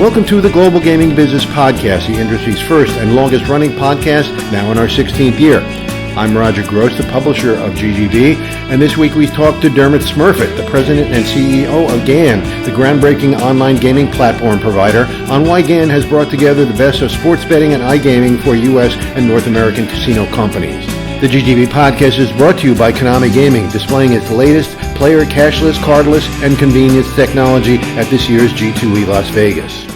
Welcome to the Global Gaming Business Podcast, the industry's first and longest running podcast, now in our 16th year. I'm Roger Gross, the publisher of GGB, and this week we talked to Dermot Smurfit, the president and CEO of GAN, the groundbreaking online gaming platform provider, on why GAN has brought together the best of sports betting and iGaming for U.S. and North American casino companies. The GGB Podcast is brought to you by Konami Gaming, displaying its latest player cashless, cardless, and convenience technology at this year's G2E Las Vegas.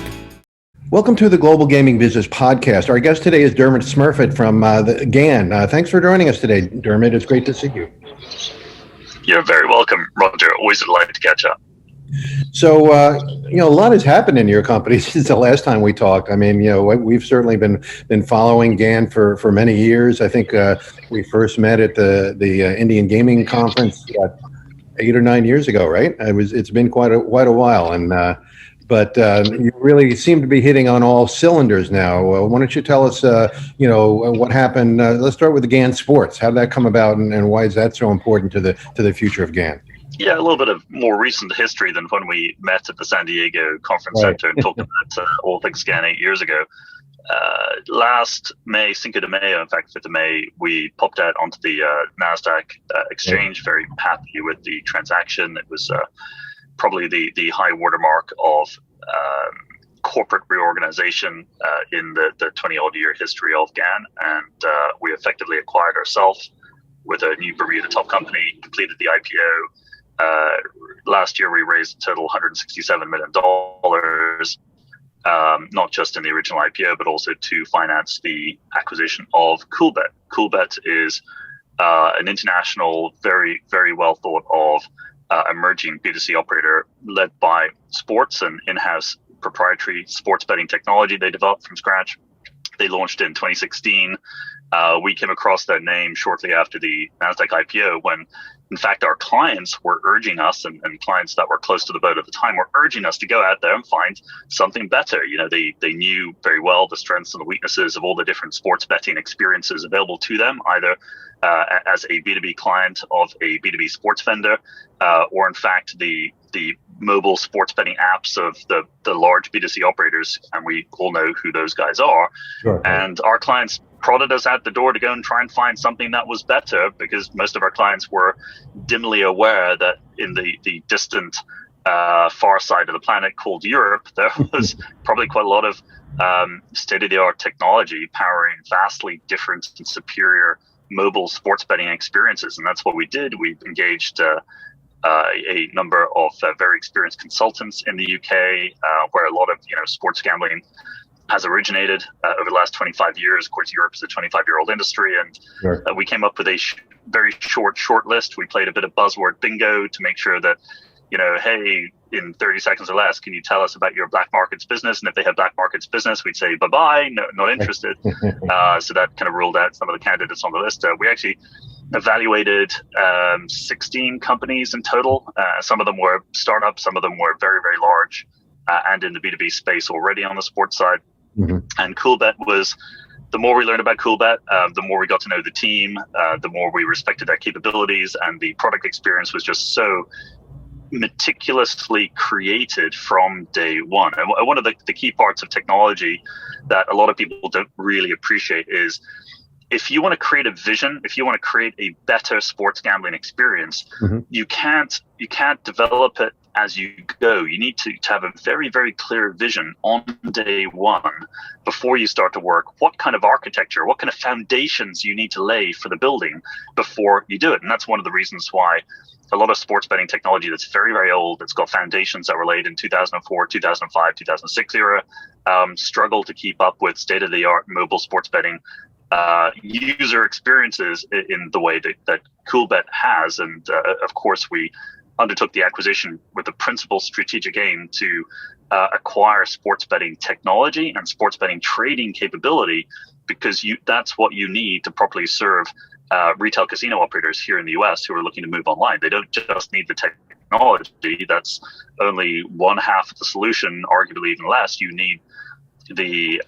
Welcome to the Global Gaming Business Podcast. Our guest today is Dermot Smurfit from the GAN. Thanks for joining us today, Dermot. It's great to see you. You're very welcome, Roger. Always a delight to catch up. So, a lot has happened in your company since the last time we talked. I mean, we've certainly been following GAN for many years. I think we first met at the Indian Gaming Conference 8 or 9 years ago, right? It's been quite a while, and but you really seem to be hitting on all cylinders now. Why don't you tell us, what happened? Let's start with the GAN Sports. How did that come about, and why is that so important to the future of GAN? Yeah, a little bit of more recent history than when we met at the San Diego Conference Center and talked about all things GAN 8 years ago. Last May, Cinco de Mayo, in fact, 5th of May, we popped out onto the NASDAQ exchange, very happy with the transaction. It was probably the high watermark of corporate reorganization in the 20-odd year history of GAN. And we effectively acquired ourselves with a new Bermuda top company, completed the IPO. Last year, we raised a total $167 million, not just in the original IPO, but also to finance the acquisition of Coolbet. Coolbet is an international, very, very well thought of emerging B2C operator led by sports and in-house proprietary sports betting technology they developed from scratch. They launched in 2016. We came across their name shortly after the NASDAQ IPO when, in fact, our clients were urging us, and clients that were close to the boat at the time were urging us to go out there and find something better. They knew very well the strengths and the weaknesses of all the different sports betting experiences available to them, either as a B2B client of a B2B sports vendor, or in fact the mobile sports betting apps of the large B2C operators, and we all know who those guys are. Sure. And our clients prodded us out the door to go and try and find something that was better, because most of our clients were dimly aware that in the distant far side of the planet called Europe, there was probably quite a lot of state-of-the-art technology powering vastly different and superior mobile sports betting experiences. And that's what we did. We engaged a number of very experienced consultants in the UK, where a lot of sports gambling has originated over the last 25 years. Of course, Europe is a 25-year-old industry, and Sure. We came up with a very short list. We played a bit of buzzword bingo to make sure that, hey, in 30 seconds or less, can you tell us about your black markets business? And if they have black markets business, we'd say, bye-bye, no, not interested. So that kind of ruled out some of the candidates on the list. We actually evaluated 16 companies in total. Some of them were startups, some of them were very, very large, and in the B2B space already on the sports side. Mm-hmm. And Coolbet was, the more we learned about Coolbet, the more we got to know the team, the more we respected their capabilities, and the product experience was just so meticulously created from day one. And one of the key parts of technology that a lot of people don't really appreciate is, if you want to create a vision, if you want to create a better sports gambling experience, Mm-hmm. you can't develop it as you go. You need to have a very, very clear vision on day one before you start to work. What kind of architecture, what kind of foundations you need to lay for the building before you do it. And that's one of the reasons why a lot of sports betting technology that's very, very old, that's got foundations that were laid in 2004, 2005, 2006 era, struggle to keep up with state-of-the-art mobile sports betting user experiences in the way that Coolbet has. And of course, we undertook the acquisition with the principal strategic aim to acquire sports betting technology and sports betting trading capability, because that's what you need to properly serve retail casino operators here in the US who are looking to move online. They don't just need the technology. That's only one half of the solution, arguably even less. You need the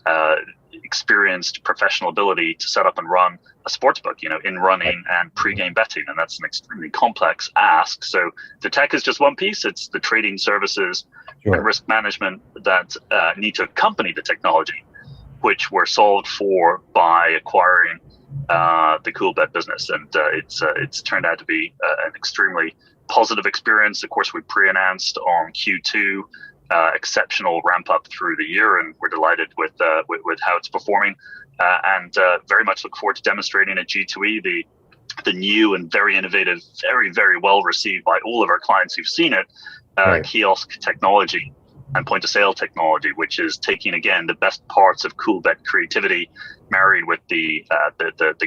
experienced professional ability to set up and run a sports book, in running and pre-game betting. And that's an extremely complex ask. So the tech is just one piece. It's the trading services and risk management that need to accompany the technology, which were solved for by acquiring the Coolbet business, and it's turned out to be an extremely positive experience. Of course, we pre-announced on Q2 exceptional ramp up through the year, and we're delighted with how it's performing, and very much look forward to demonstrating at G2E the new and very innovative, very, very well received by all of our clients who've seen it, kiosk technology and point of sale technology, which is taking again the best parts of Coolbet creativity married with the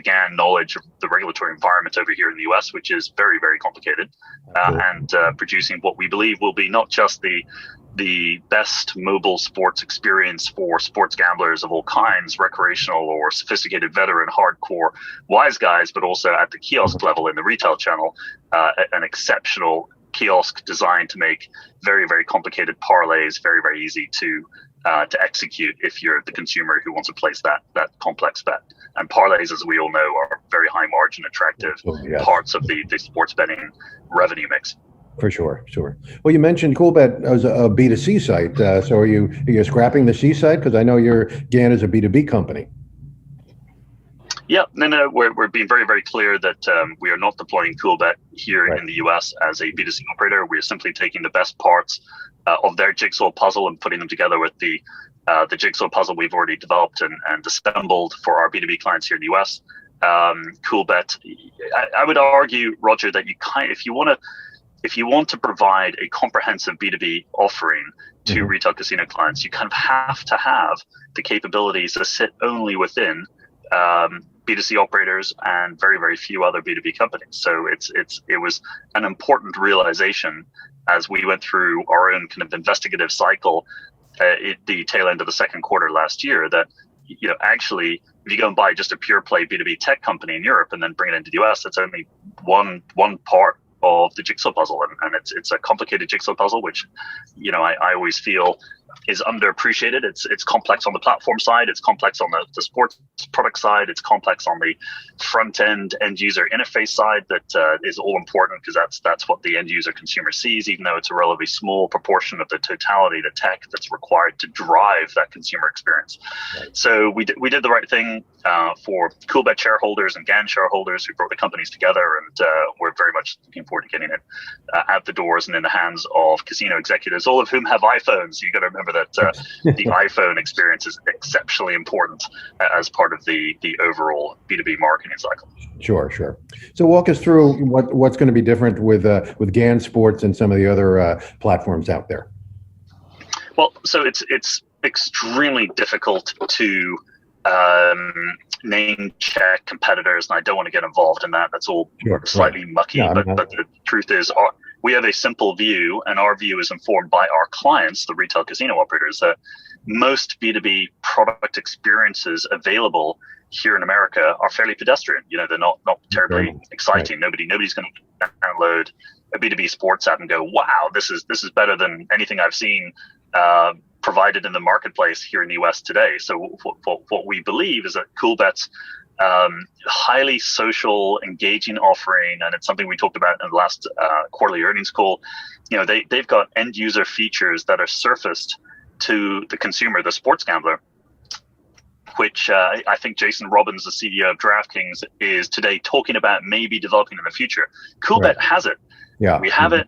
GAN knowledge of the regulatory environment over here in the US, which is very, very complicated, and producing what we believe will be not just the best mobile sports experience for sports gamblers of all kinds, recreational or sophisticated veteran, hardcore wise guys, but also at the kiosk level in the retail channel, an exceptional kiosk designed to make very, very complicated parlays very, very easy to execute if you're the consumer who wants to place that complex bet. And parlays, as we all know, are very high margin, attractive parts of the sports betting revenue mix. For sure. Well, you mentioned Coolbet as a B2C site. So are you scrapping the C site? Because I know your GAN is a B2B company. Yeah, no, we're being very, very clear that we are not deploying Coolbet here in the US as a B2C operator. We're simply taking the best parts of their jigsaw puzzle and putting them together with the jigsaw puzzle we've already developed and assembled for our B2B clients here in the US. Coolbet, I would argue, Roger, that if you want to provide a comprehensive B2B offering to retail casino clients, you kind of have to have the capabilities to sit only within B2C operators and very, very few other B2B companies. So it was an important realization as we went through our own kind of investigative cycle at the tail end of the second quarter last year that, actually, if you go and buy just a pure play B2B tech company in Europe and then bring it into the US, that's only one part of the jigsaw puzzle, and it's a complicated jigsaw puzzle, which I always feel is underappreciated. It's complex on the platform side, it's complex on the sports product side, it's complex on the front end user interface side. That is all important because that's what the end user consumer sees, even though it's a relatively small proportion of the totality of the tech that's required to drive that consumer experience. Right. So we did the right thing for Coolbet shareholders and GAN shareholders who brought the companies together, and we're very much looking forward to getting it out the doors and in the hands of casino executives, all of whom have iPhones. You got to remember that the iPhone experience is exceptionally important as part of the overall B2B marketing cycle. Sure. So walk us through what's going to be different with GAN Sports and some of the other platforms out there. Well, so it's extremely difficult to name check competitors, and I don't want to get involved in that. That's all slightly mucky. But the truth is, we have a simple view, and our view is informed by our clients, the retail casino operators, that most B2B product experiences available here in America are fairly pedestrian. They're not terribly exciting. Right. Nobody's going to download a B2B sports app and go, wow, this is better than anything I've seen provided in the marketplace here in the US today. So what we believe is that Coolbet's highly social, engaging offering, and it's something we talked about in the last quarterly earnings call. They've got end user features that are surfaced to the consumer, the sports gambler, which I think Jason Robbins, the CEO of DraftKings, is today talking about maybe developing in the future. Coolbet has it. Yeah, we have it.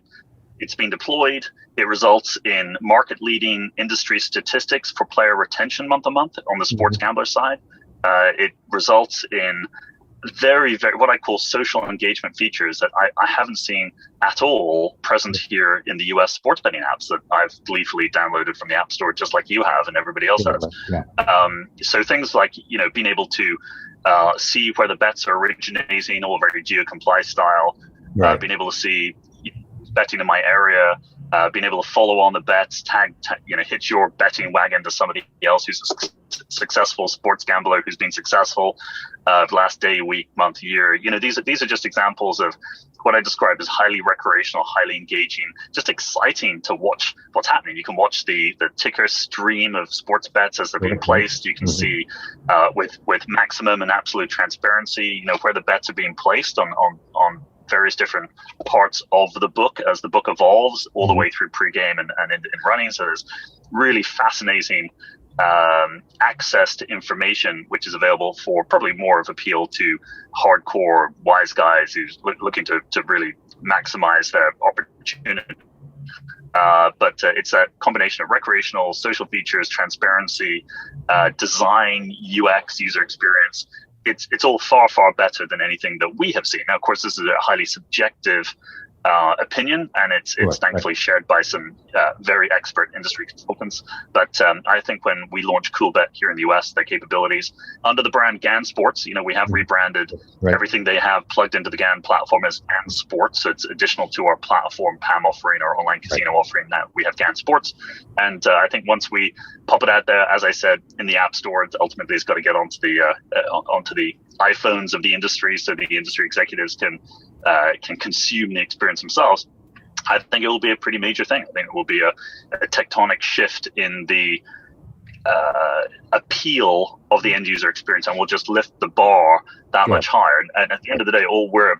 It's being deployed. It results in market-leading industry statistics for player retention month to month on the sports gambler side. It results in very, very what I call social engagement features that I haven't seen at all present here in the US sports betting apps that I've gleefully downloaded from the App Store, just like you have and everybody else has. Yeah. So things like being able to see where the bets are originating, all very geo-comply style. Right. Being able to see betting in my area, being able to follow on the bets, hitch your betting wagon to somebody else who's a successful sports gambler who's been successful last day, week, month, year. These are just examples of what I describe as highly recreational, highly engaging, just exciting to watch what's happening. You can watch the ticker stream of sports bets as they're being placed. You can see with maximum and absolute transparency, where the bets are being placed on various different parts of the book as the book evolves all the way through pre-game and in running. So there's really fascinating access to information, which is available for probably more of appeal to hardcore wise guys who's looking to really maximize their opportunity. But it's that combination of recreational, social features, transparency, design, UX, user experience. It's all far, far better than anything that we have seen. Now, of course, this is a highly subjective opinion, and it's thankfully shared by some very expert industry consultants. But I think when we launched Coolbet here in the US, their capabilities under the brand GAN Sports, we have rebranded everything they have plugged into the GAN platform as GAN Sports. So it's additional to our platform PAM offering, our online casino offering. Now we have GAN Sports, and I think once we pop it out there, as I said, in the App Store, ultimately it's got to get onto the iPhones of the industry, so the industry executives can consume the experience themselves. I think it will be a pretty major thing. I think it will be a tectonic shift in the appeal of the end user experience, and we'll just lift the bar that much higher. And at the end of the day, all we're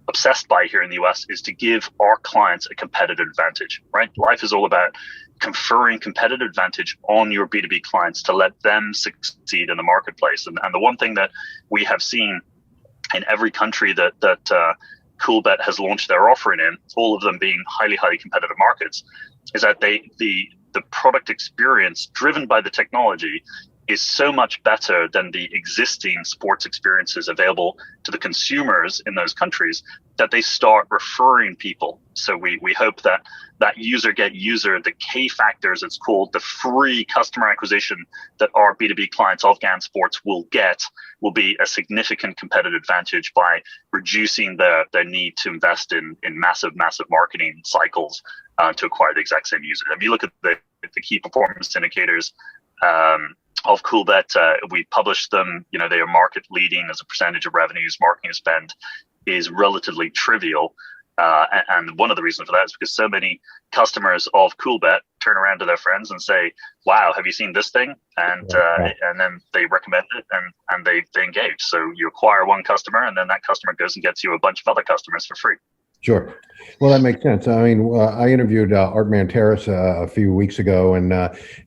obsessed by here in the US is to give our clients a competitive advantage, right? Life is all about conferring competitive advantage on your B2B clients to let them succeed in the marketplace. And the one thing that we have seen in every country that Coolbet has launched their offering in, all of them being highly, highly competitive markets, is that the product experience driven by the technology is so much better than the existing sports experiences available to the consumers in those countries that they start referring people. So we hope that user get user, the K factors, it's called, the free customer acquisition that our B2B clients of GAN Sports will be a significant competitive advantage by reducing their need to invest in massive marketing cycles to acquire the exact same user. If you look at the key performance indicators of Coolbet, we published them. They are market leading as a percentage of revenues. Marketing spend is relatively trivial. And one of the reasons for that is because so many customers of Coolbet turn around to their friends and say, wow, have you seen this thing? And then they recommend it and they engage. So you acquire one customer, and then that customer goes and gets you a bunch of other customers for free. Sure. Well, that makes sense. I mean, I interviewed Art Manteris a few weeks ago, and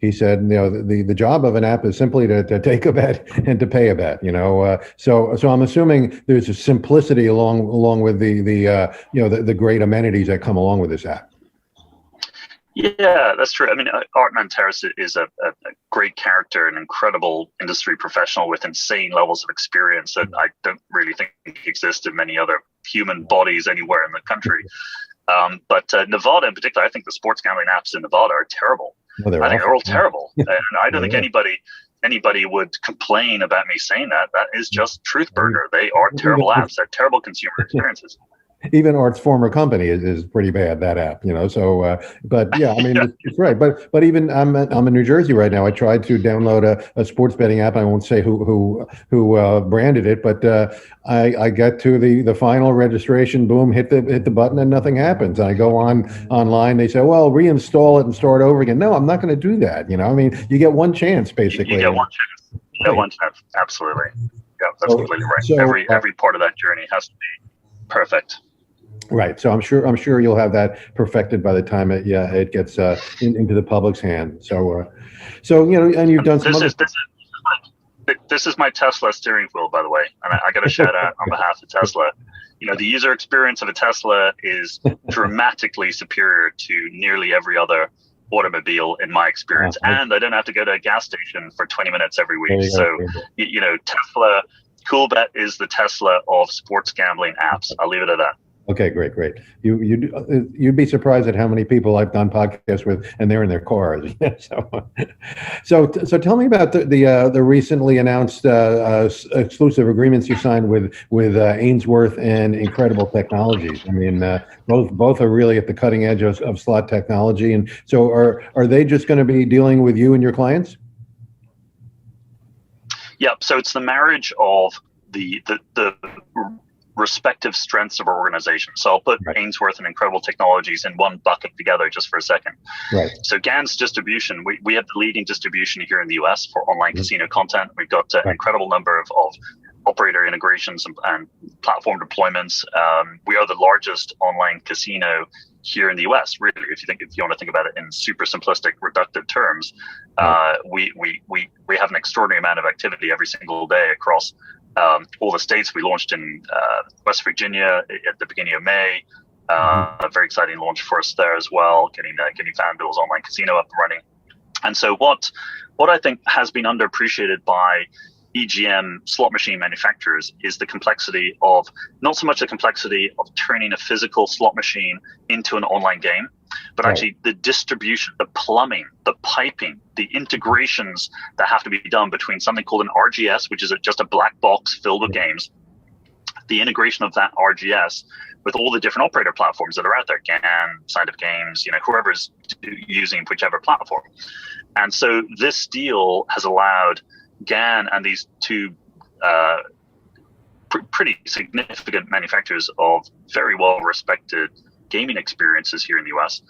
he said, the job of an app is simply to take a bet and to pay a bet. So I'm assuming there's a simplicity along with the great amenities that come along with this app. Yeah, that's true. I mean, Art Manteris is a great character, an incredible industry professional with insane levels of experience that I don't really think exist in many other human bodies anywhere in the country. But Nevada in particular, I think the sports gambling apps in Nevada are terrible. I think they're all terrible. And I don't think anybody would complain about me saying that. That is just truth burger. They are terrible apps. They're terrible consumer experiences. Even Art's former company is pretty bad, that app, So, but yeah, I mean, it's right. But even I'm in New Jersey right now. I tried to download a sports betting app. I won't say who branded it, but I get to the final registration. Boom, hit the button, and nothing happens. And I go online. They say, well, reinstall it and start over again. No, I'm not going to do that. I mean, you get one chance, basically. You get one chance. You get one chance. Absolutely. Yeah, that's completely right. So, every part of that journey has to be perfect. Right. So I'm sure you'll have that perfected by the time it gets into the public's hand. So and you've done some. This is my Tesla steering wheel, by the way, and I got to shout out on behalf of Tesla. The user experience of a Tesla is dramatically superior to nearly every other automobile in my experience, and I don't have to go to a gas station for 20 minutes every week. So Tesla, Coolbet is the Tesla of sports gambling apps. I'll leave it at that. Okay, great. You'd be surprised at how many people I've done podcasts with, and they're in their cars. So tell me about the recently announced exclusive agreements you signed with Ainsworth and Incredible Technologies. I mean, both are really at the cutting edge of slot technology. And so, are they just going to be dealing with you and your clients? Yep. So it's the marriage of the respective strengths of our organization. So I'll put Ainsworth and Incredible Technologies in one bucket together just for a second. Right. So GAN's distribution, we have the leading distribution here in the US for online casino content. We've got an incredible number of operator integrations and platform deployments. We are the largest online casino here in the US. Really, if you want to think about it in super simplistic, reductive terms, we have an extraordinary amount of activity every single day across all the states. We launched in West Virginia at the beginning of May. A very exciting launch for us there as well, getting FanDuel's online casino up and running. And so what I think has been underappreciated by EGM slot machine manufacturers is the complexity of, not so much the complexity of turning a physical slot machine into an online game, but actually the distribution, the plumbing, the piping, the integrations that have to be done between something called an RGS, which is just a black box filled with games, the integration of that RGS with all the different operator platforms that are out there, GAN, Side of Games, whoever's using whichever platform. And so this deal has allowed GAN and these two pretty significant manufacturers of very well-respected gaming experiences here in the US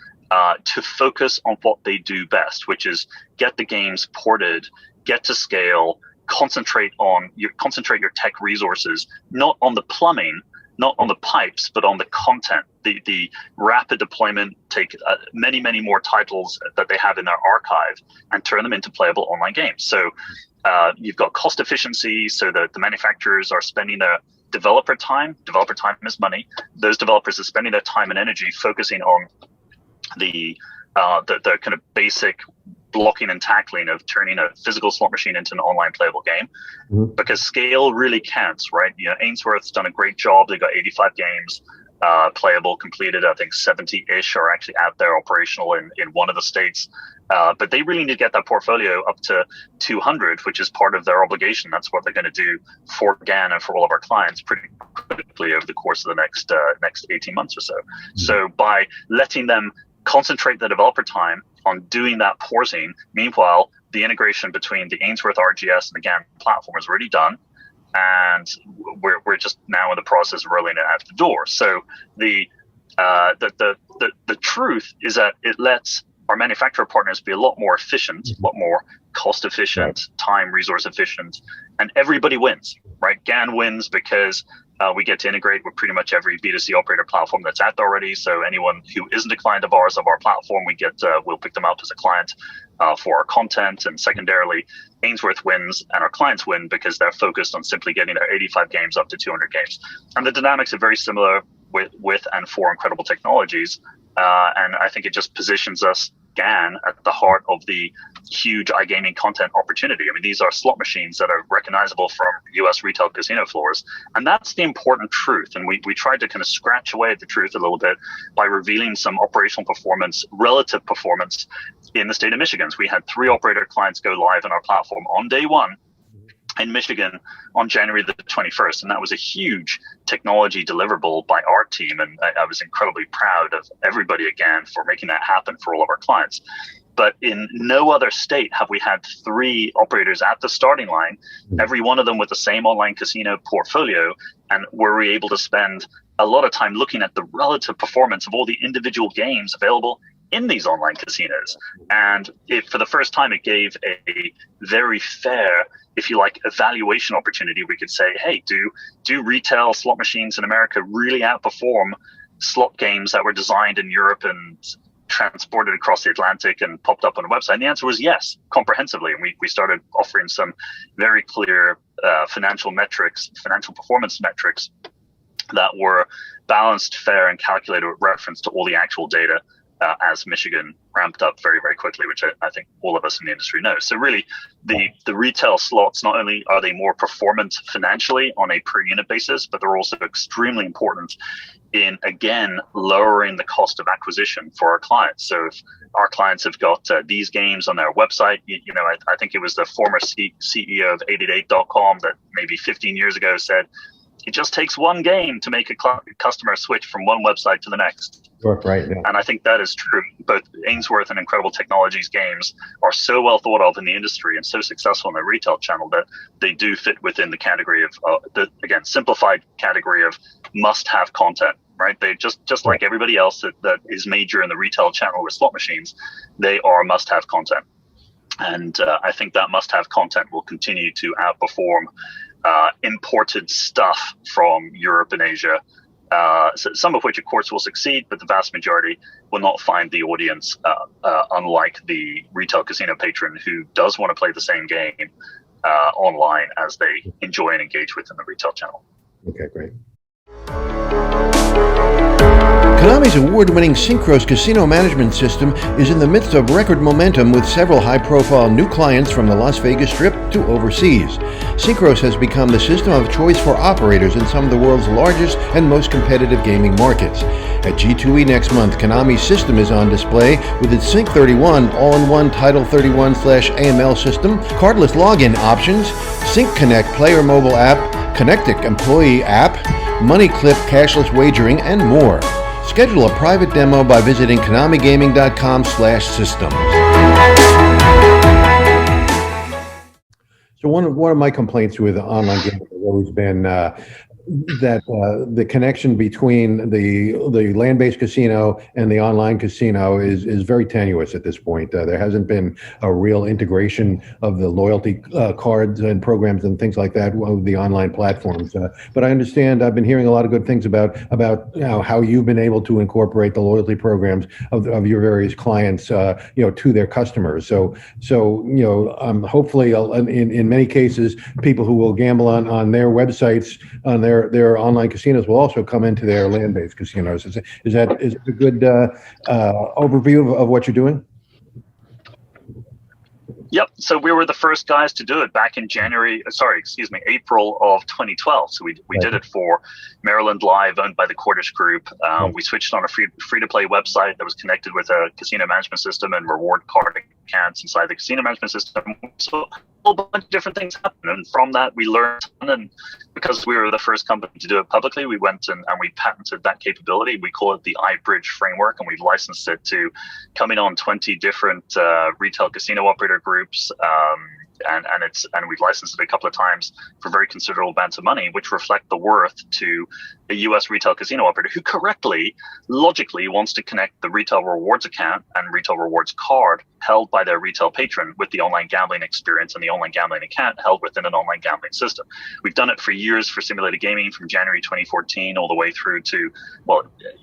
to focus on what they do best, which is get the games ported, get to scale, concentrate your tech resources, not on the plumbing, not on the pipes, but on the content, the rapid deployment, take many, many more titles that they have in their archive and turn them into playable online games. So you've got cost efficiency, so that the manufacturers are spending their developer time is money. Those developers are spending their time and energy focusing on the kind of basic blocking and tackling of turning a physical slot machine into an online playable game, because scale really counts, right? Ainsworth's done a great job. They've got 85 games playable, completed. I think 70-ish are actually out there operational in one of the states. But they really need to get that portfolio up to 200, which is part of their obligation. That's what they're going to do for GAN and for all of our clients pretty quickly over the course of the next 18 months or so. So by letting them concentrate the developer time on doing that porting, meanwhile, the integration between the Ainsworth RGS and the GAN platform is already done, and we're just now in the process of rolling it out the door. So the truth is that it lets our manufacturer partners be a lot more efficient, a lot more cost efficient, time, resource efficient, and everybody wins, right? GAN wins because we get to integrate with pretty much every B2C operator platform that's out there already. So anyone who isn't a client of ours, of our platform, we'll pick them up as a client for our content. And secondarily, Ainsworth wins and our clients win because they're focused on simply getting their 85 games up to 200 games. And the dynamics are very similar with and for Incredible Technologies. And I think it just positions us, GAN, at the heart of the huge iGaming content opportunity. I mean, these are slot machines that are recognizable from US retail casino floors. And that's the important truth. And we tried to kind of scratch away at the truth a little bit by revealing some operational performance, relative performance in the state of Michigan. So we had 3 operator clients go live on our platform on day one in Michigan on January the 21st. And that was a huge technology deliverable by our team. And I was incredibly proud of everybody again for making that happen for all of our clients. But in no other state have we had 3 operators at the starting line, every one of them with the same online casino portfolio, and were we able to spend a lot of time looking at the relative performance of all the individual games available in these online casinos. And for the first time, it gave a very fair, if you like, evaluation opportunity. We could say, hey, do retail slot machines in America really outperform slot games that were designed in Europe and transported across the Atlantic and popped up on a website? And the answer was yes, comprehensively. And we started offering some very clear financial performance metrics that were balanced, fair, and calculated with reference to all the actual data as Michigan ramped up very, very quickly, which I think all of us in the industry know. So really, the retail slots, not only are they more performant financially on a per unit basis, but they're also extremely important in, again, lowering the cost of acquisition for our clients. So if our clients have got these games on their website, I think it was the former CEO of 888.com that maybe 15 years ago said, it just takes one game to make a customer switch from one website to the next. Right. Yeah. And I think that is true. Both Ainsworth and Incredible Technologies games are so well thought of in the industry and so successful in the retail channel that they do fit within the category of the, again, simplified category of must-have content. Right? They just like everybody else that is major in the retail channel with slot machines, they are must-have content. And I think that must-have content will continue to outperform imported stuff from Europe and Asia, some of which, of course, will succeed, but the vast majority will not find the audience, unlike the retail casino patron who does want to play the same game online as they enjoy and engage with in the retail channel. Okay, great. Konami's award-winning Synchros casino management system is in the midst of record momentum with several high-profile new clients from the Las Vegas Strip to overseas. Synchros has become the system of choice for operators in some of the world's largest and most competitive gaming markets. At G2E next month, Konami's system is on display with its Sync 31 all-in-one Title 31/AML system, cardless login options, Sync Connect player mobile app, Connectic employee app, Money Clip cashless wagering, and more. Schedule a private demo by visiting konamigaming.com/systems. So one of my complaints with online gaming has always been that the connection between the land-based casino and the online casino is very tenuous at this point. There hasn't been a real integration of the loyalty cards and programs and things like that with the online platforms. But I understand I've been hearing a lot of good things about how you've been able to incorporate the loyalty programs of your various clients to their customers. So hopefully in many cases people who will gamble on their websites on their online casinos will also come into their land-based casinos. Is that a good overview of what you're doing? Yep. So we were the first guys to do it back in April of 2012. So we did it for Maryland Live, owned by the Cordish Group. We switched on a free-to-play website that was connected with a casino management system and reward card accounts inside the casino management system. So a whole bunch of different things happened. And from that, we learned. And because we were the first company to do it publicly, we went and we patented that capability. We call it the iBridge framework, and we've licensed it to come in on 20 different retail casino operator groups. And we've licensed it a couple of times for very considerable amounts of money, which reflect the worth to a U.S. retail casino operator who logically wants to connect the retail rewards account and retail rewards card held by their retail patron with the online gambling experience and the online gambling account held within an online gambling system. We've done it for years for simulated gaming, from January 2014 all the way through to,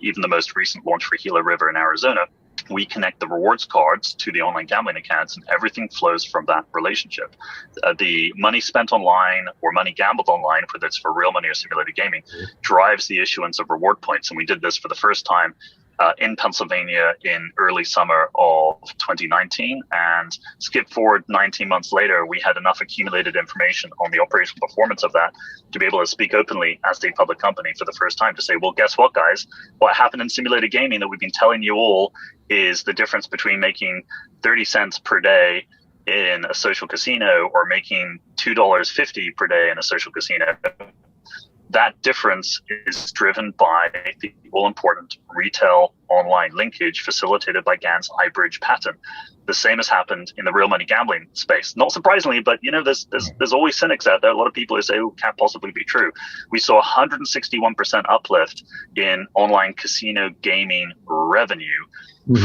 even the most recent launch for Gila River in Arizona. We connect the rewards cards to the online gambling accounts, and everything flows from that relationship. The money spent online or money gambled online, whether it's for real money or simulated gaming, drives the issuance of reward points. And we did this for the first time in Pennsylvania in early summer of 2019, and skip forward 19 months later, we had enough accumulated information on the operational performance of that to be able to speak openly as a public company for the first time to say, well, guess what, guys? What happened in simulated gaming that we've been telling you all is the difference between making 30 cents per day in a social casino or making $2.50 per day in a social casino. That difference is driven by the all-important retail online linkage facilitated by GAN's iBridge patent. The same has happened in the real money gambling space. Not surprisingly, but there's always cynics out there. A lot of people who say, "Oh, can't possibly be true." We saw 161% uplift in online casino gaming revenue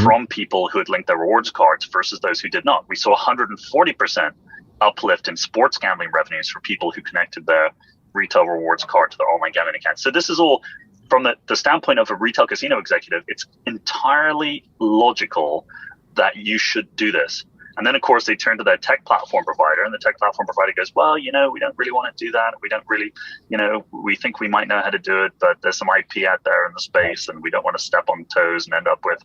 from people who had linked their rewards cards versus those who did not. We saw 140% uplift in sports gambling revenues for people who connected their retail rewards card to their online gambling account. So this is all from the standpoint of a retail casino executive. It's entirely logical that you should do this. And then, of course, they turn to their tech platform provider, and the tech platform provider goes, well, we don't really want to do that. We don't really, we think we might know how to do it, but there's some IP out there in the space, and we don't want to step on toes and end up with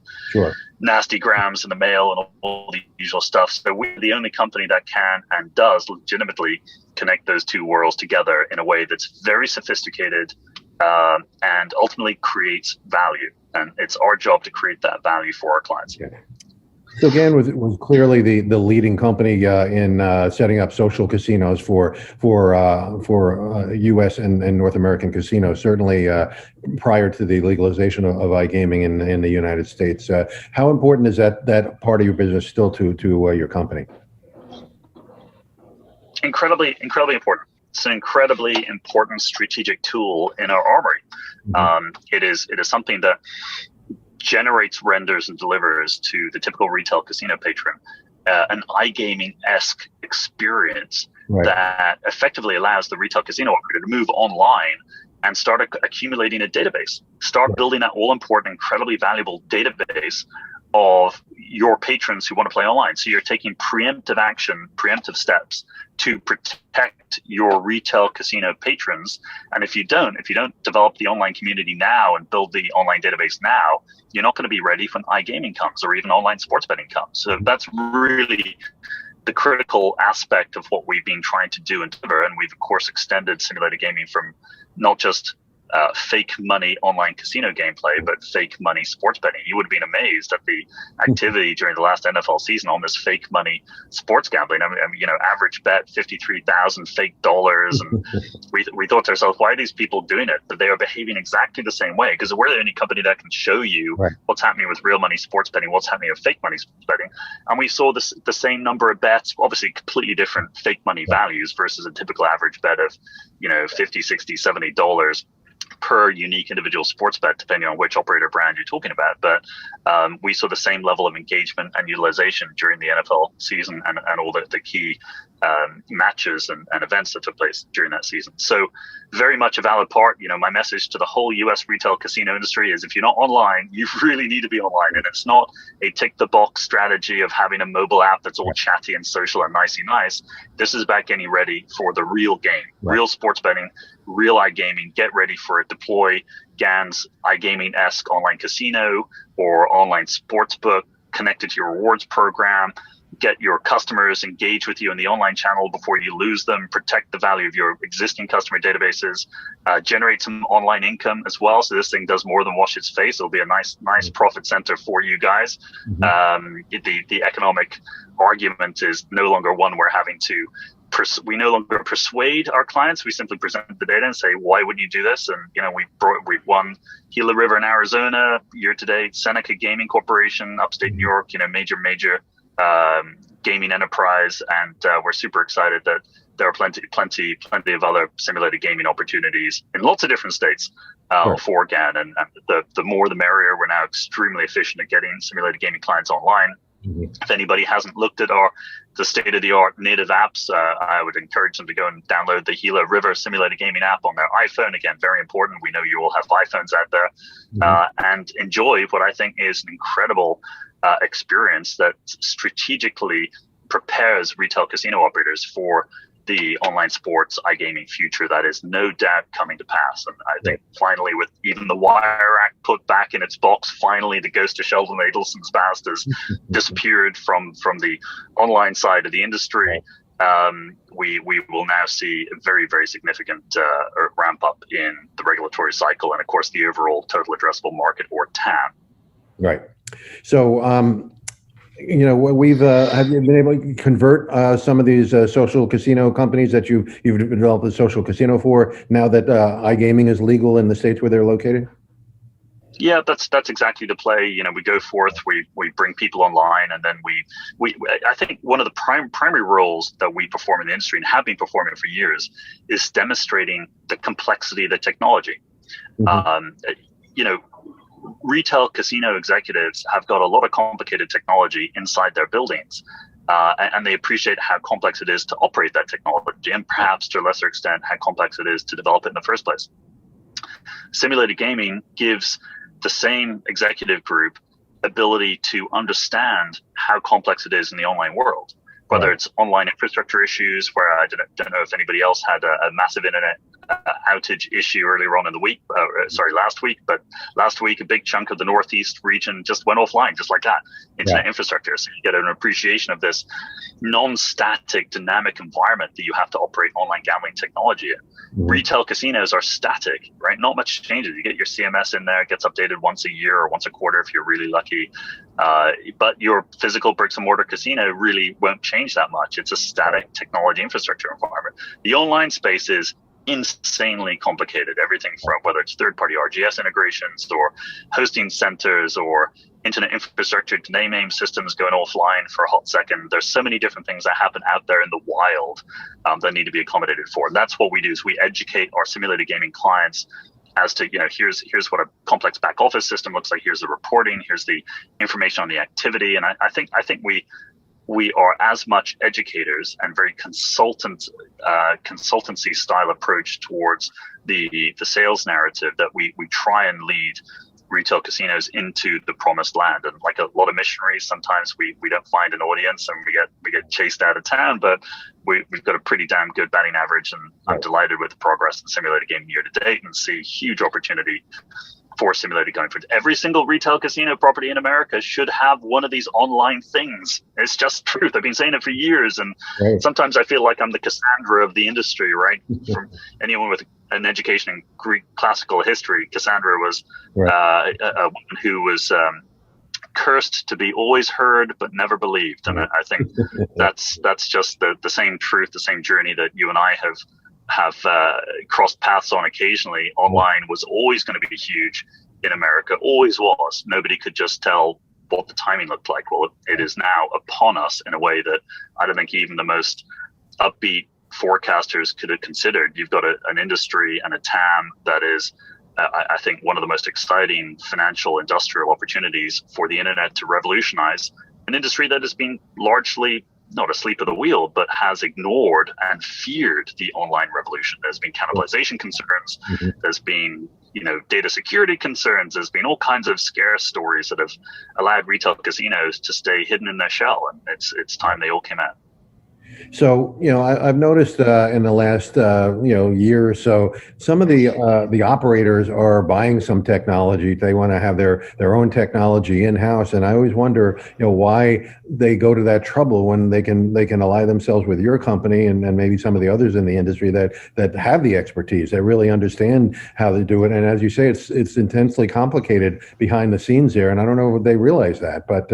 nasty grams in the mail and all the usual stuff. So we're the only company that can and does legitimately connect those two worlds together in a way that's very sophisticated and ultimately creates value. And it's our job to create that value for our clients. Yeah. So GAN was clearly the leading company in setting up social casinos for U.S. and North American casinos, certainly prior to the legalization of iGaming in the United States. How important is that part of your business still to your company? Incredibly important. It's an incredibly important strategic tool in our armory. It is something that generates, renders, and delivers to the typical retail casino patron an iGaming-esque experience that effectively allows the retail casino operator to move online and start accumulating a database, start building that all-important, incredibly valuable database of your patrons who want to play online. So you're taking preemptive action, preemptive steps to protect your retail casino patrons. And if you don't develop the online community now and build the online database now, you're not going to be ready when iGaming comes or even online sports betting comes. So that's really the critical aspect of what we've been trying to do and deliver. And we've, of course, extended simulated gaming from not just fake money online casino gameplay, but fake money sports betting. You would have been amazed at the activity during the last NFL season on this fake money sports gambling. I mean, average bet 53,000 fake dollars, and we thought to ourselves, why are these people doing it? But they are behaving exactly the same way, because we're the only company that can show you what's happening with real money sports betting, what's happening with fake money sports betting, and we saw the same number of bets, obviously completely different fake money values versus a typical average bet of 50, 60, $70 per unique individual sports bet, depending on which operator brand you're talking about. But we saw the same level of engagement and utilization during the NFL season and all the key matches and events that took place during that season. So very much a valid part. My message to the whole US retail casino industry is if you're not online, you really need to be online. And it's not a tick the box strategy of having a mobile app that's all chatty and social and nicey nice. This is about getting ready for the real game, real sports betting, real iGaming. Get ready for it. Deploy GAN's iGaming-esque online casino or online sportsbook connected to your rewards program. Get your customers engaged with you in the online channel before you lose them. Protect the value of your existing customer databases. Generate some online income as well. So this thing does more than wash its face. It'll be a nice profit center for you guys. The economic argument is no longer one we're having to. We no longer persuade our clients. We simply present the data and say, why wouldn't you do this? And we've won Gila River in Arizona year to date, Seneca Gaming Corporation, upstate New York, major gaming enterprise, and we're super excited that there are plenty of other simulated gaming opportunities in lots of different states for GAN, and the more the merrier. We're now extremely efficient at getting simulated gaming clients online. If anybody hasn't looked at the state-of-the-art native apps, I would encourage them to go and download the Gila River Simulated Gaming app on their iPhone. Again, very important. We know you all have iPhones out there, and enjoy what I think is an incredible experience that strategically prepares retail casino operators for the online sports iGaming future that is no doubt coming to pass. And I think finally, with even the Wire Act put back in its box, finally the ghost of Sheldon Adelson's past has disappeared from the online side of the industry. We will now see a very, very significant ramp up in the regulatory cycle and, of course, the overall total addressable market, or TAM. Right. So, we've have you been able to convert some of these social casino companies that you've developed a social casino for now that iGaming is legal in the states where they're located? Yeah, that's exactly the play. We go forth, we bring people online, and then we I think one of the primary roles that we perform in the industry and have been performing for years is demonstrating the complexity of the technology. Retail casino executives have got a lot of complicated technology inside their buildings, and they appreciate how complex it is to operate that technology, and perhaps to a lesser extent how complex it is to develop it in the first place. Simulated gaming gives the same executive group ability to understand how complex it is in the online world, whether it's online infrastructure issues, where I don't know if anybody else had a massive internet outage issue earlier on in the week, last week, but last week a big chunk of the Northeast region just went offline, just like that, internet infrastructure. So you get an appreciation of this non-static, dynamic environment that you have to operate online gambling technology in. Retail casinos are static, right? Not much changes. You get your CMS in there, it gets updated once a year or once a quarter if you're really lucky. But your physical bricks and mortar casino really won't change that much. It's a static technology infrastructure environment. The online space is insanely complicated. Everything from whether it's third-party RGS integrations or hosting centers or internet infrastructure to name systems going offline for a hot second. There's so many different things that happen out there in the wild that need to be accommodated for. And that's what we do, is we educate our simulated gaming clients as to, here's what a complex back office system looks like. Here's the reporting. Here's the information on the activity. And I think we are as much educators and very consultancy style approach towards the sales narrative that we try and lead retail casinos into the promised land. And like a lot of missionaries, sometimes we don't find an audience and we get chased out of town, but we've got a pretty damn good batting average, and I'm delighted with the progress in simulated gaming year to date and see huge opportunity for simulated going forward. Every single retail casino property in America should have one of these online things. It's just truth. I've been saying it for years, and sometimes I feel like I'm the Cassandra of the industry, right? From anyone with an education in Greek classical history, Cassandra was a woman who was cursed to be always heard but never believed. And I think that's just the same truth, the same journey that you and I have crossed paths on occasionally. Online was always going to be huge in America, always was. Nobody could just tell what the timing looked like. Well, it is now upon us in a way that I don't think even the most upbeat forecasters could have considered. You've got an industry and a TAM that is, I think, one of the most exciting financial industrial opportunities for the internet to revolutionize an industry that has been largely not asleep at the wheel, but has ignored and feared the online revolution. There's been cannibalization concerns. There's been, data security concerns. There's been all kinds of scare stories that have allowed retail casinos to stay hidden in their shell. And it's time they all came out. So, I've noticed in the last, year or so, some of the operators are buying some technology. They want to have their own technology in-house. And I always wonder, why they go to that trouble when they can ally themselves with your company and maybe some of the others in the industry that have the expertise, that really understand how to do it. And as you say, it's intensely complicated behind the scenes there. And I don't know if they realize that. But,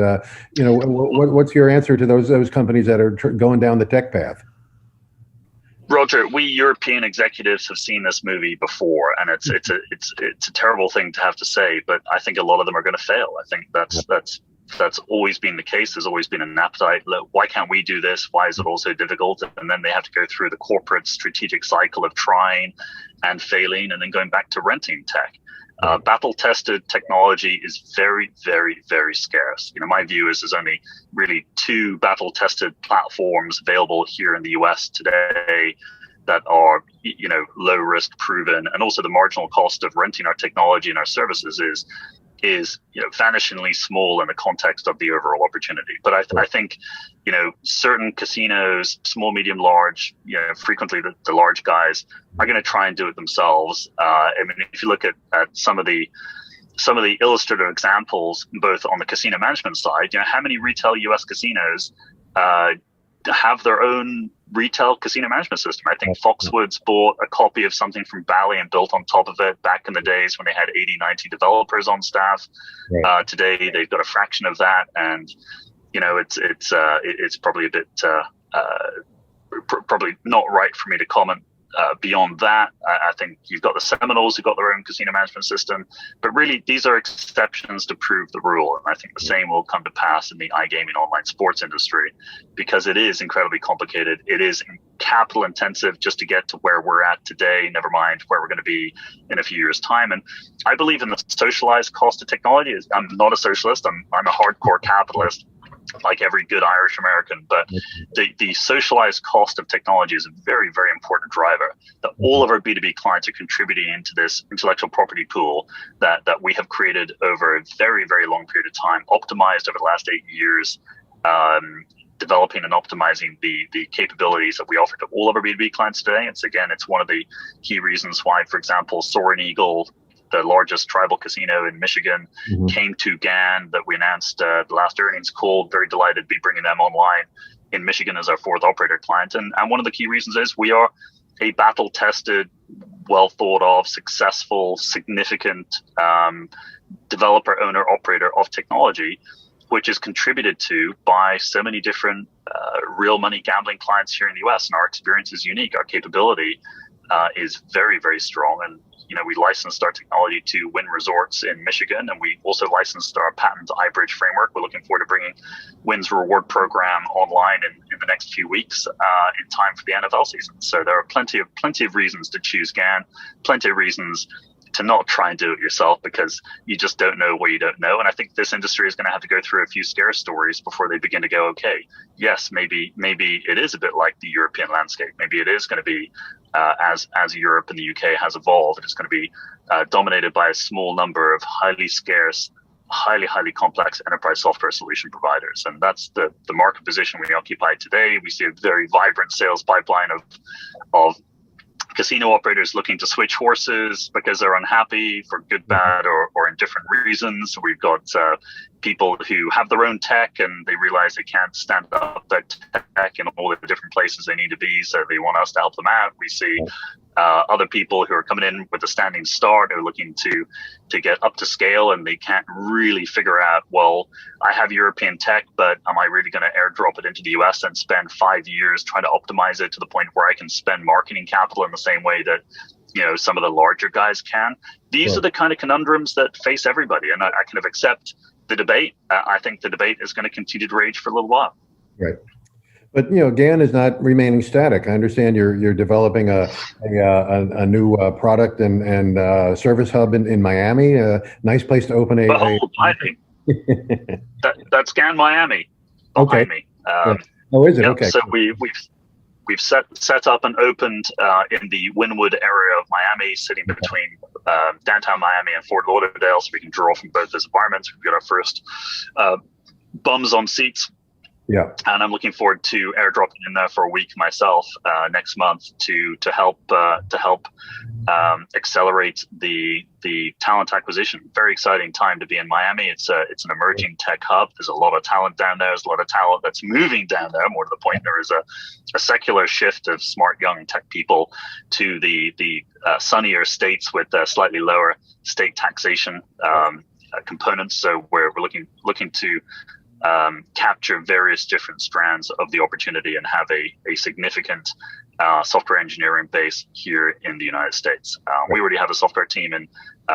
what's your answer to those companies that are going down the tech path? Roger, we European executives have seen this movie before, and it's a terrible thing to have to say, but I think a lot of them are going to fail. I think that's always been the case. There's always been an appetite. Why can't we do this? Why is it all so difficult? And then they have to go through the corporate strategic cycle of trying and failing, and then going back to renting tech. Battle-tested technology is very, very, very scarce. My view is there's only really 2 battle-tested platforms available here in the US today that are, low risk proven, and also the marginal cost of renting our technology and our services is vanishingly small in the context of the overall opportunity. But I think certain casinos, small, medium, large, frequently the large guys are going to try and do it themselves. If you look at some of the illustrative examples, both on the casino management side, how many retail US casinos have their own retail casino management system? I think Foxwoods bought a copy of something from Bally and built on top of it back in the days when they had 80, 90 developers on staff. Today they've got a fraction of that, and it's probably a bit probably not right for me to comment beyond that. I think you've got the Seminoles who've got their own casino management system, but really these are exceptions to prove the rule. And I think the same will come to pass in the iGaming online sports industry, because it is incredibly complicated. It is capital intensive just to get to where we're at today, never mind where we're going to be in a few years' time. And I believe in the socialized cost of technology. I'm not a socialist. I'm a hardcore capitalist, like every good Irish American, but the socialized cost of technology is a very, very important driver that all of our B2B clients are contributing into this intellectual property pool that we have created over a very, very long period of time, optimized over the last 8 years, developing and optimizing the capabilities that we offer to all of our B2B clients today. It's one of the key reasons why, for example, Soaring Eagle, the largest tribal casino in Michigan, came to GAN, that we announced the last earnings call. Very delighted to be bringing them online in Michigan as our 4th operator client. And one of the key reasons is we are a battle-tested, well thought of, successful, significant developer, owner, operator of technology, which is contributed to by so many different real money gambling clients here in the US. And our experience is unique. Our capability is very, very strong. And we licensed our technology to Wynn Resorts in Michigan, and we also licensed our patent iBridge framework. We're looking forward to bringing Wynn's reward program online in the next few weeks in time for the NFL season. So there are plenty of reasons to choose GAN, plenty of reasons to not try and do it yourself, because you just don't know what you don't know. And I think this industry is going to have to go through a few scare stories before they begin to go, okay, yes, maybe it is a bit like the European landscape. Maybe it is going to be as Europe and the UK has evolved, it's going to be dominated by a small number of highly scarce, highly complex enterprise software solution providers. And that's the market position we occupy today. We see a very vibrant sales pipeline of casino operators looking to switch horses because they're unhappy for good, bad, or in different reasons. We've got people who have their own tech and they realize they can't stand up their tech in all the different places they need to be, so they want us to help them out. We see other people who are coming in with a standing start, who are looking to get up to scale, and they can't really figure out, well, I have European tech, but am I really going to airdrop it into the US and spend 5 years trying to optimize it to the point where I can spend marketing capital in the same way that, you know, some of the larger guys can? These are the kind of conundrums that face everybody, and I kind of accept the debate. I think the debate is going to continue to rage for a little while. Right. But, you know, GAN is not remaining static. I understand you're developing a new product and service hub in Miami. A nice place to open that's GAN Miami behind me. Oh, is it? Yep, okay. So we've set up and opened in the Wynwood area of Miami, sitting between downtown Miami and Fort Lauderdale, so we can draw from both those environments. We've got our first bums on seats. Yeah, and I'm looking forward to airdropping in there for a week myself next month to help accelerate the talent acquisition. Very exciting time to be in Miami. It's an emerging tech hub. There's a lot of talent down there. There's a lot of talent that's moving down there. More to the point, there is a secular shift of smart young tech people to the sunnier states with slightly lower state taxation components. So we're looking to capture various different strands of the opportunity and have a significant software engineering base here in the United States. We already have a software team in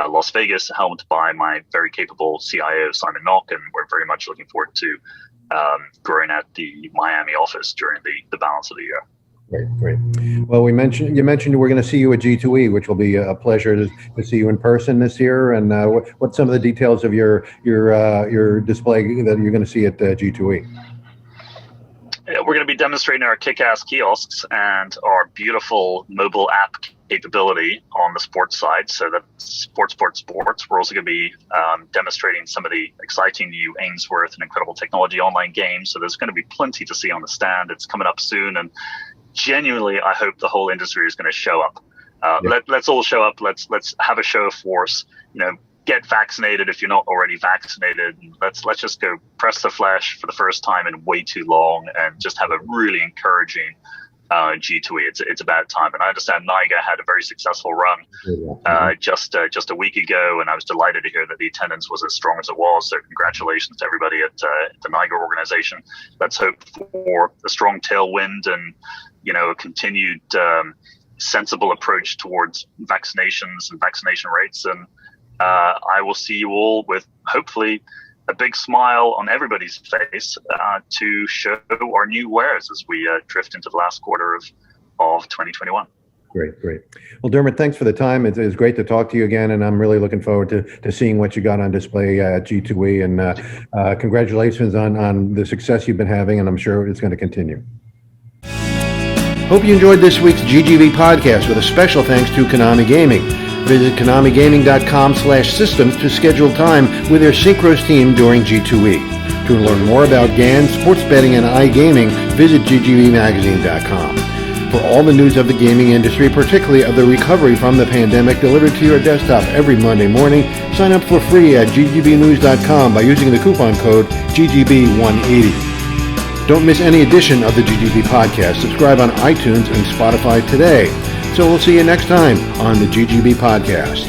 Las Vegas, helmed by my very capable CIO, Simon Knock, and we're very much looking forward to growing at the Miami office during the balance of the year. Great. Well, you mentioned we're going to see you at G2E, which will be a pleasure to see you in person this year. And what's some of the details of your display that you're going to see at G2E? We're going to be demonstrating our kick-ass kiosks and our beautiful mobile app capability on the sports side. So that's sports. We're also going to be demonstrating some of the exciting new Ainsworth and incredible technology online games. So there's going to be plenty to see on the stand. It's coming up soon, and genuinely, I hope the whole industry is going to show up. Let's all show up. Let's have a show of force. You know, get vaccinated if you're not already vaccinated. Let's just go press the flesh for the first time in way too long, and just have a really encouraging G2E. It's about time. And I understand NIGA had a very successful run just a week ago, and I was delighted to hear that the attendance was as strong as it was. So congratulations to everybody at the NIGA organization. Let's hope for a strong tailwind and, you know, a continued sensible approach towards vaccinations and vaccination rates. And I will see you all with hopefully a big smile on everybody's face to show our new wares as we drift into the last quarter of 2021. Great. Well, Dermot, thanks for the time. It's great to talk to you again, and I'm really looking forward to seeing what you got on display at G2E. And congratulations on the success you've been having, and I'm sure it's going to continue. Hope you enjoyed this week's GGB podcast, with a special thanks to Konami Gaming. Visit KonamiGaming.com/systems to schedule time with their Synchros team during G2E. To learn more about GAN, sports betting, and iGaming, visit GGBmagazine.com. For all the news of the gaming industry, particularly of the recovery from the pandemic, delivered to your desktop every Monday morning, sign up for free at ggbnews.com by using the coupon code GGB180. Don't miss any edition of the GGB podcast. Subscribe on iTunes and Spotify today. So we'll see you next time on the GGB Podcast.